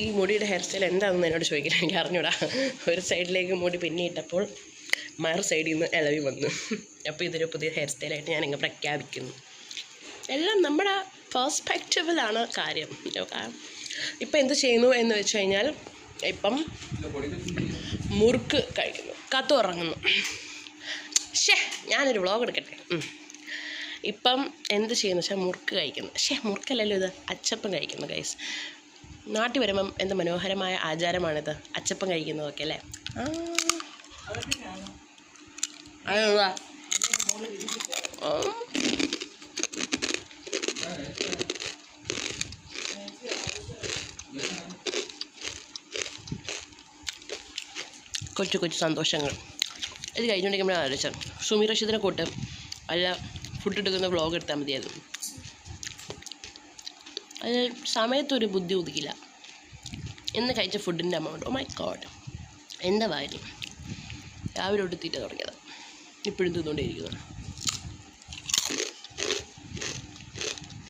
ഈ മുടിയുടെ hair style എന്താണെന്ന് എന്നോട് ചോദിക്കണം, എനിക്ക് അറിഞ്ഞൂടാ. ഒരു സൈഡിലേക്ക് മുടി പിന്നിയിട്ടപ്പോൾ മറു സൈഡിൽ നിന്ന് ഇളവി വന്നു. അപ്പോൾ ഇതൊരു പുതിയ ഹെയർ സ്റ്റൈലായിട്ട് ഞാനിങ്ങ് പ്രഖ്യാപിക്കുന്നു. എല്ലാം നമ്മുടെ പെർസ്പെക്റ്റീവിലാണ് കാര്യം. ഇപ്പം എന്ത് ചെയ്യുന്നു എന്ന് വെച്ച് കഴിഞ്ഞാൽ, ഇപ്പം മുറുക്ക് കഴിക്കുന്നു, കത്ത് ഉറങ്ങുന്നു. ഞാനൊരു വ്ളോഗ് എടുക്കട്ടെ. ഇപ്പം എന്ത് ചെയ്യുന്നു വെച്ചാൽ മുറുക്ക് കഴിക്കുന്നു. മുറുക്കല്ലല്ലോ ഇത്, അച്ചപ്പം കഴിക്കുന്നു ഗൈസ്. നാട്ടിൽ വരുമ്പം എന്ത് മനോഹരമായ ആചാരമാണിത്, അച്ചപ്പം കഴിക്കുന്നതൊക്കെ അല്ലേ. അതെന്താ കൊച്ചു കൊച്ചു സന്തോഷങ്ങൾ. ഇത് കഴിഞ്ഞുകൊണ്ടിരിക്കുമ്പോഴാണ് ആലോചിച്ചത്, സുമി റഷീദിനെ കൂട്ട് അല്ല ഫുഡ് എടുക്കുന്ന വ്ളോഗ് എടുത്താൽ മതിയായിരുന്നു. അത് സമയത്തൊരു ബുദ്ധി ഉദിക്കില്ല. ഇന്ന് കഴിച്ച ഫുഡിൻ്റെ എമൗണ്ട്, ഓ മൈ ഗോഡ്, എന്താ കാര്യം. രാവിലെ തൊട്ട് തീറ്റ തുടങ്ങിയത്, ഇപ്പോഴും തിന്നുകൊണ്ടേയിരിക്കുന്നത്.